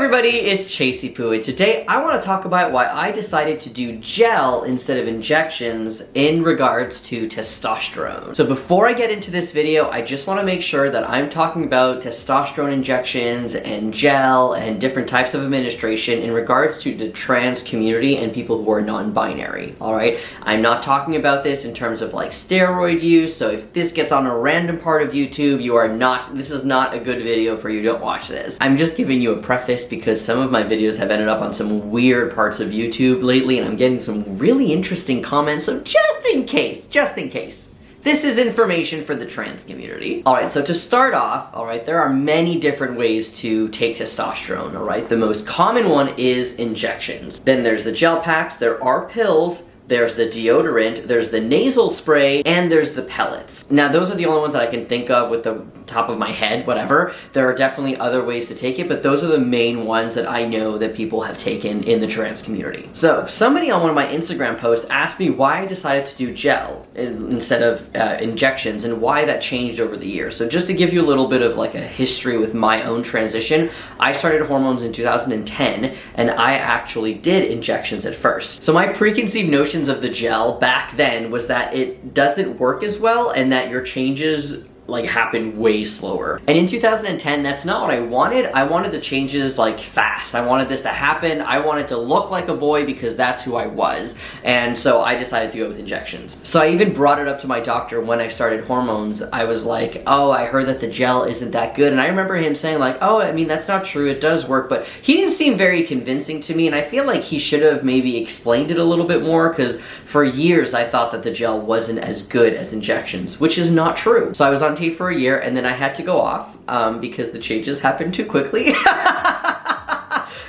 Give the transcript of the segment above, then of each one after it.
everybody, it's Chasey Poo, and today I want to talk about why I decided to do gel instead of injections in regards to testosterone. So before I get into this video, I just want to make sure that I'm talking about testosterone injections and gel and different types of administration in regards to the trans community and people who are non-binary, alright? I'm not talking about this in terms of like steroid use, so if this gets on a random part of YouTube, this is not a good video for you, don't watch this. I'm just giving you a preface because some of my videos have ended up on some weird parts of YouTube lately and I'm getting some really interesting comments, so just in case, this is information for the trans community. Alright, so to start off, alright, there are many different ways to take testosterone, alright? The most common one is injections. Then there's the gel packs, there are pills, there's the deodorant, there's the nasal spray, and there's the pellets. Now, those are the only ones that I can think of with the top of my head, whatever. There are definitely other ways to take it, but those are the main ones that I know that people have taken in the trans community. So, somebody on one of my Instagram posts asked me why I decided to do gel instead of injections and why that changed over the years. So just to give you a little bit of like a history with my own transition, I started hormones in 2010 and I actually did injections at first. So my preconceived notions of the gel back then was that it doesn't work as well and that your changes like happen way slower. And in 2010, that's not what I wanted. I wanted the changes like fast. I wanted this to happen. I wanted to look like a boy because that's who I was. And so I decided to go with injections. So I even brought it up to my doctor when I started hormones. I was like, oh, I heard that the gel isn't that good. And I remember him saying like, oh, I mean, that's not true. It does work. But he didn't seem very convincing to me. And I feel like he should have maybe explained it a little bit more because for years I thought that the gel wasn't as good as injections, which is not true. So I was on for a year and then I had to go off because the changes happened too quickly.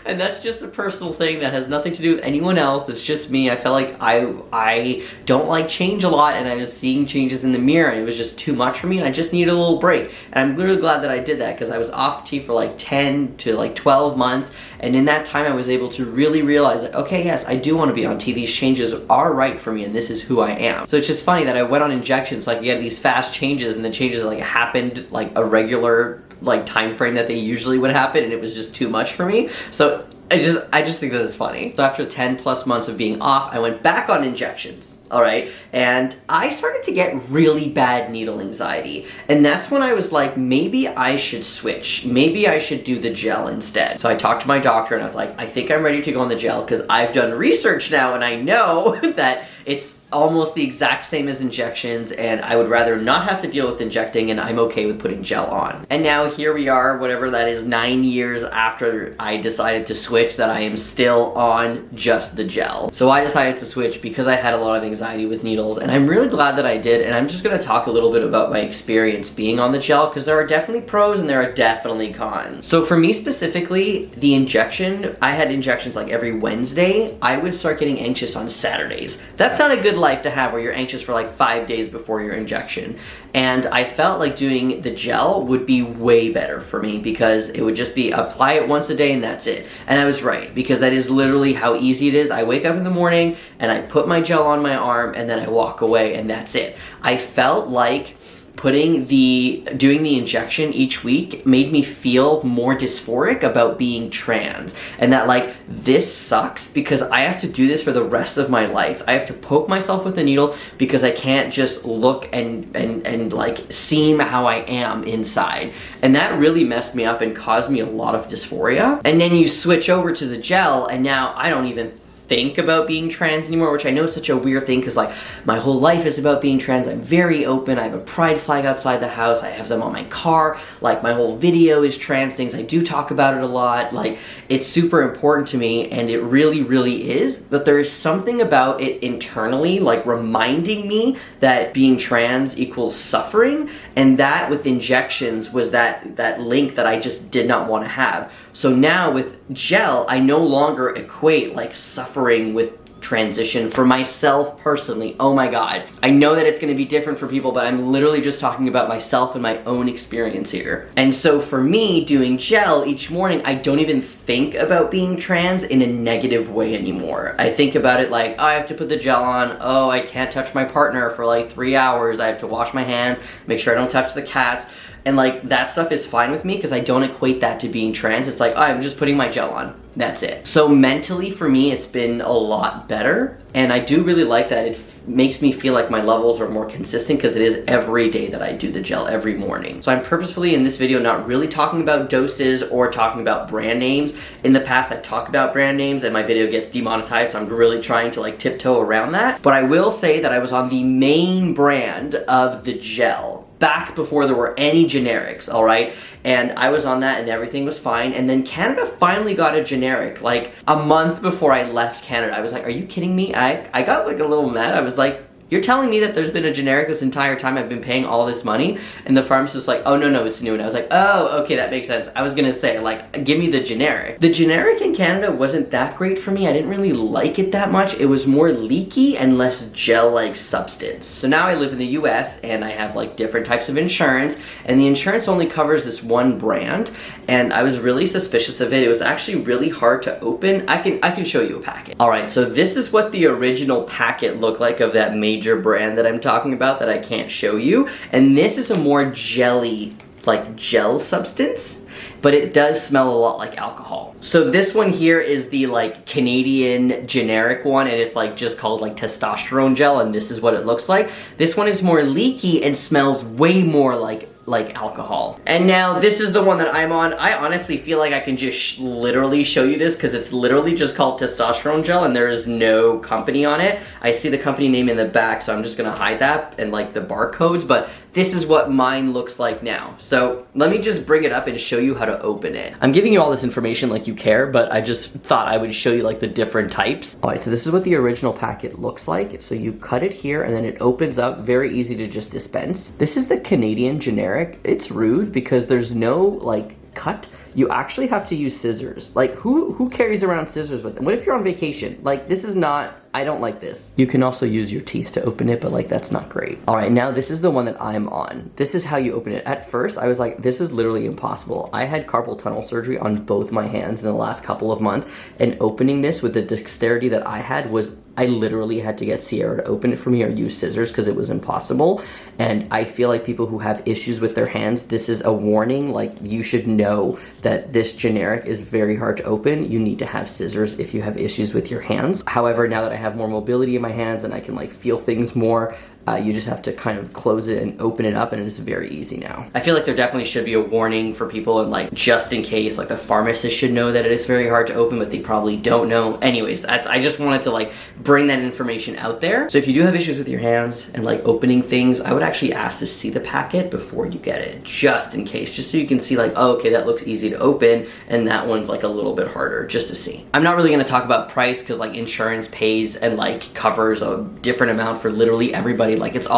And that's just a personal thing that has nothing to do with anyone else. It's just me. I felt like I don't like change a lot and I was seeing changes in the mirror and it was just too much for me and I just needed a little break. And I'm really glad that I did that because I was off T for like 10 to like 12 months and in that time I was able to really realize like, okay, yes, I do want to be on T. These changes are right for me and this is who I am. So it's just funny that I went on injections so I could get these fast changes and the changes like happened like a regular like time frame that they usually would happen and it was just too much for me. So I just think that it's funny. So after 10 plus months of being off, I went back on injections, alright? And I started to get really bad needle anxiety. And that's when I was like, maybe I should switch. Maybe I should do the gel instead. So I talked to my doctor and I was like, I think I'm ready to go on the gel because I've done research now and I know that it's almost the exact same as injections and I would rather not have to deal with injecting and I'm okay with putting gel on. And now here we are, whatever that is, 9 years after I decided to switch, that I am still on just the gel. So I decided to switch because I had a lot of anxiety with needles and I'm really glad that I did, and I'm just going to talk a little bit about my experience being on the gel because there are definitely pros and there are definitely cons. So for me specifically, the injection, I had injections like every Wednesday. I would start getting anxious on Saturdays. That's not a good life to have where you're anxious for like 5 days before your injection. And I felt like doing the gel would be way better for me because it would just be apply it once a day and that's it. And I was right because that is literally how easy it is. I wake up in the morning and I put my gel on my arm and then I walk away and that's it. I felt like doing the injection each week made me feel more dysphoric about being trans and that like this sucks because I have to do this for the rest of my life. I have to poke myself with a needle because I can't just look and like seem how I am inside, and that really messed me up and caused me a lot of dysphoria. And then you switch over to the gel and now I don't even think about being trans anymore, which I know is such a weird thing because like my whole life is about being trans. I'm very open. I have a pride flag outside the house. I have them on my car. Like my whole video is trans things. I do talk about it a lot. Like it's super important to me and it really, really is. But there is something about it internally like reminding me that being trans equals suffering, and that with injections was that link that I just did not want to have. So now with gel, I no longer equate like suffering with transition for myself personally. Oh my god. I know that it's going to be different for people, but I'm literally just talking about myself and my own experience here. And so for me, doing gel each morning, I don't even think about being trans in a negative way anymore. I think about it like, oh, I have to put the gel on. Oh, I can't touch my partner for like 3 hours. I have to wash my hands, make sure I don't touch the cats. And like that stuff is fine with me because I don't equate that to being trans. It's like, oh, I'm just putting my gel on. That's it. So mentally for me, it's been a lot better. And I do really like that. It makes me feel like my levels are more consistent because it is every day that I do the gel, every morning. So I'm purposefully in this video not really talking about doses or talking about brand names. In the past, I've talked about brand names and my video gets demonetized, so I'm really trying to like tiptoe around that. But I will say that I was on the main brand of the gel back before there were any generics, all right? And I was on that and everything was fine. And then Canada finally got a generic, like a month before I left Canada. I was like, are you kidding me? I got like a little mad. I was like, you're telling me that there's been a generic this entire time I've been paying all this money? And the pharmacist was like, oh, no, it's new. And I was like, oh, okay, that makes sense. I was gonna say, like, give me the generic. The generic in Canada wasn't that great for me. I didn't really like it that much. It was more leaky and less gel-like substance. So now I live in the US and I have like different types of insurance, and the insurance only covers this one brand, and I was really suspicious of it. It was actually really hard to open. I can show you a packet. All right, so this is what the original packet looked like of that major brand that I'm talking about that I can't show you. And this is a more jelly, like gel substance, but it does smell a lot like alcohol. So this one here is the like Canadian generic one, and it's like just called like testosterone gel, and this is what it looks like. This one is more leaky and smells way more like alcohol. And now this is the one that I'm on. I honestly feel like I can just literally show you this because it's literally just called testosterone gel and there is no company on it. I see the company name in the back, so I'm just gonna hide that and like the barcodes, but this is what mine looks like now. So let me just bring it up and show you how to open it. I'm giving you all this information like you care, but I just thought I would show you like the different types. All right, so this is what the original packet looks like. So you cut it here and then it opens up, very easy to just dispense. This is the Canadian generic. It's rude because there's no like cut. You actually have to use scissors. Like who carries around scissors with them? What if you're on vacation? Like this is not, I don't like this. You can also use your teeth to open it, but like that's not great. All right, now this is the one that I'm on. This is how you open it. At first I was like, this is literally impossible. I had carpal tunnel surgery on both my hands in the last couple of months, and opening this with the dexterity that I had was, I literally had to get Sierra to open it for me or use scissors because it was impossible. And I feel like people who have issues with their hands, this is a warning. Like you should know that this generic is very hard to open. You need to have scissors if you have issues with your hands. However, now that I have more mobility in my hands and I can like feel things more, you just have to kind of close it and open it up, and it's very easy now. I feel like there definitely should be a warning for people, and like just in case, like the pharmacist should know that it is very hard to open, but they probably don't know. Anyways, I just wanted to like bring that information out there. So if you do have issues with your hands and like opening things, I would actually ask to see the packet before you get it, just in case, just so you can see like, oh, okay, that looks easy to open, and that one's like a little bit harder, just to see. I'm not really gonna talk about price because like insurance pays and like covers a different amount for literally everybody. Like it's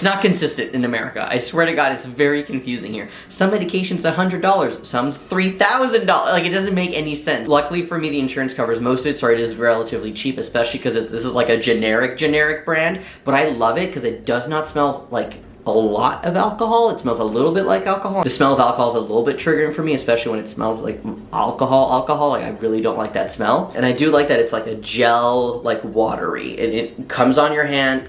not consistent in America. I swear to God, it's very confusing here. Some medication's $100, some's $3,000. Like it doesn't make any sense. Luckily for me, the insurance covers most of it, so it is relatively cheap, especially because this is like a generic brand. But I love it because it does not smell like a lot of alcohol. It smells a little bit like alcohol. The smell of alcohol is a little bit triggering for me, especially when it smells like alcohol. Like I really don't like that smell. And I do like that it's like a gel, like watery, and it comes on your hand.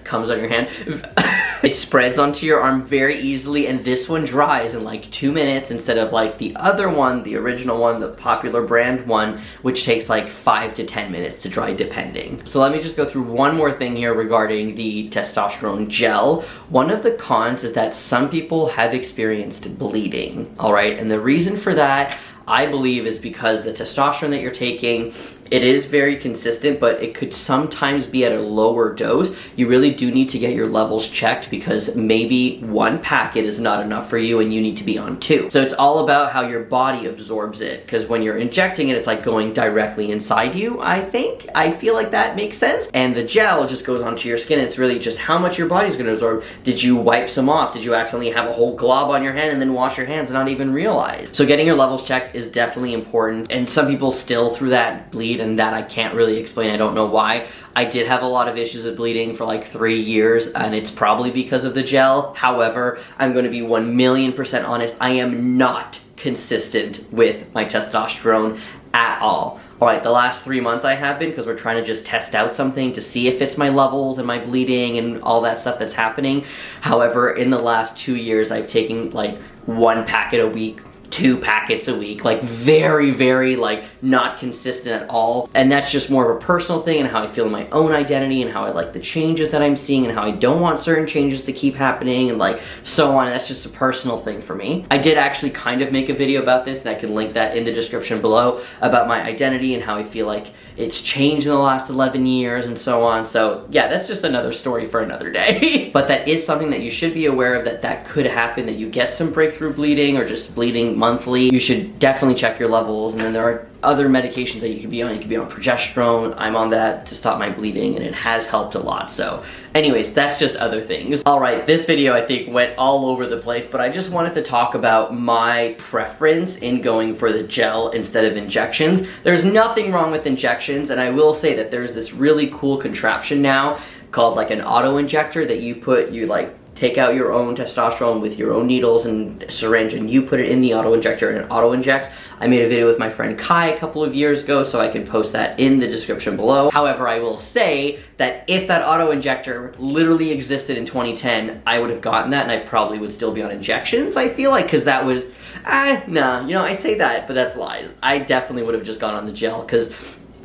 It spreads onto your arm very easily, and this one dries in like 2 minutes instead of like the other one, the original one, the popular brand one, which takes like 5 to 10 minutes to dry depending. So let me just go through one more thing here regarding the testosterone gel. One of the cons is that some people have experienced bleeding, all right? And the reason for that, I believe, is because the testosterone that you're taking, it is very consistent, but it could sometimes be at a lower dose. You really do need to get your levels checked because maybe one packet is not enough for you and you need to be on 2. So it's all about how your body absorbs it, because when you're injecting it, it's like going directly inside you, I think. I feel like that makes sense. And the gel just goes onto your skin. It's really just how much your body's gonna absorb. Did you wipe some off? Did you accidentally have a whole glob on your hand and then wash your hands and not even realize? So getting your levels checked is definitely important. And some people still through that bleed, and that I can't really explain. I don't know why. I did have a lot of issues with bleeding for like 3 years, and it's probably because of the gel. However, I'm going to be 1,000,000% honest. I am not consistent with my testosterone at all. Alright, the last 3 months I have been, because we're trying to just test out something to see if it's my levels and my bleeding and all that stuff that's happening. However, in the last 2 years, I've taken like 1 packet a week, 2 packets a week, like very, very like not consistent at all. And that's just more of a personal thing and how I feel in my own identity and how I like the changes that I'm seeing and how I don't want certain changes to keep happening and like so on. And that's just a personal thing for me. I did actually kind of make a video about this, and I can link that in the description below, about my identity and how I feel like it's changed in the last 11 years and so on. So yeah, that's just another story for another day. But that is something that you should be aware of, that could happen, that you get some breakthrough bleeding or just bleeding monthly. You should definitely check your levels. And then there are other medications that you could be on. You could be on progesterone. I'm on that to stop my bleeding, and it has helped a lot. So anyways, that's just other things. All right, this video I think went all over the place, but I just wanted to talk about my preference in going for the gel instead of injections. There's nothing wrong with injections, and I will say that there's this really cool contraption now called like an auto-injector that you like take out your own testosterone with your own needles and syringe, and you put it in the auto-injector and it auto-injects. I made a video with my friend Kai a couple of years ago, so I can post that in the description below. However, I will say that if that auto-injector literally existed in 2010, I would have gotten that, and I probably would still be on injections, I feel like, because that would, nah, you know, I say that, but that's lies. I definitely would have just gone on the gel, because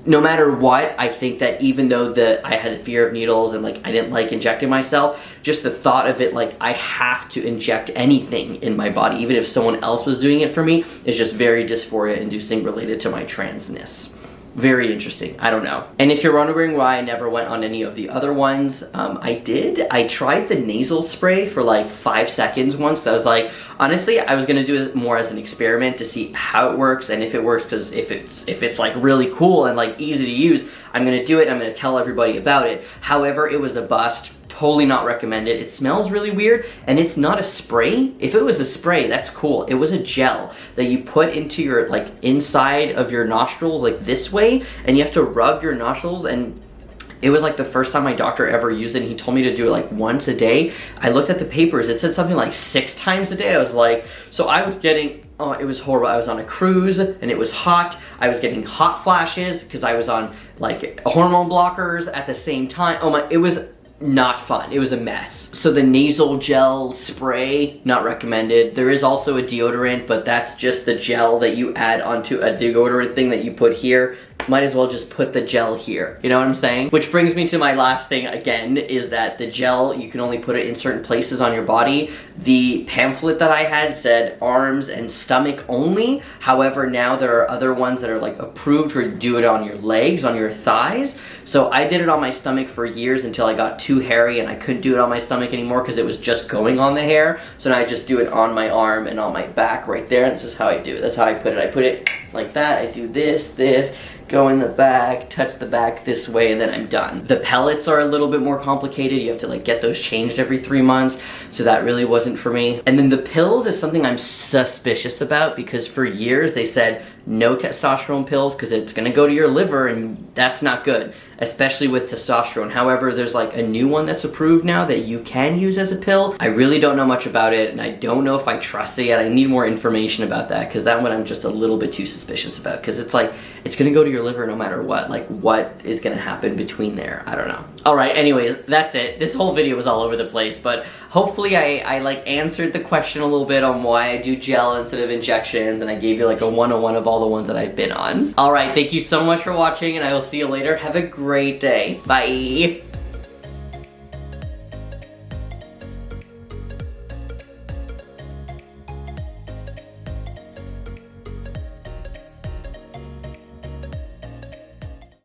no matter what, I think that even though I had a fear of needles and like I didn't like injecting myself, just the thought of it, like I have to inject anything in my body, even if someone else was doing it for me, is just very dysphoria inducing related to my transness. Very interesting. I don't know. And if you're wondering why I never went on any of the other ones, I did. I tried the nasal spray for like 5 seconds once, because I was like, honestly, I was gonna do it more as an experiment to see how it works and if it works, because if it's like really cool and like easy to use, I'm gonna do it and I'm gonna tell everybody about it. However, it was a bust. Totally not recommended. It smells really weird, and it's not a spray. If it was a spray, that's cool. It was a gel that you put into your like inside of your nostrils like this way, and you have to rub your nostrils. And it was like the first time my doctor ever used it, and he told me to do it like once a day. I looked at the papers, it said something like 6 times a day. I was like, so I was getting, oh, it was horrible. I was on a cruise and it was hot. I was getting hot flashes because I was on like hormone blockers at the same time. Oh my, it was not fun. It was a mess. So the nasal gel spray, not recommended. There is also a deodorant, but that's just the gel that you add onto a deodorant thing that you put here. Might as well just put the gel here. You know what I'm saying? Which brings me to my last thing again, is that the gel, you can only put it in certain places on your body. The pamphlet that I had said arms and stomach only. However, now there are other ones that are like approved to do it on your legs, on your thighs. So I did it on my stomach for years until I got too hairy and I couldn't do it on my stomach anymore because it was just going on the hair. So now I just do it on my arm and on my back right there. That's just how I do it. That's how I put it. I put it like that. I do this, go in the back, touch the back this way, and then I'm done. The pellets are a little bit more complicated. You have to like get those changed every 3 months, so that really wasn't for me. And then the pills is something I'm suspicious about, because for years they said no testosterone pills because it's gonna go to your liver, and that's not good, especially with testosterone. However, there's like a new one that's approved now that you can use as a pill. I really don't know much about it, and I don't know if I trust it yet. I need more information about that, because that one I'm just a little bit too suspicious about, because it's like, it's gonna go to your liver no matter what. Like, what is gonna happen between there? I don't know. Alright, anyways, that's it. This whole video was all over the place, but hopefully I like answered the question a little bit on why I do gel instead of injections, and I gave you like a 101 of all the ones that I've been on. Alright, thank you so much for watching, and I will see you later. Have a great day. Bye!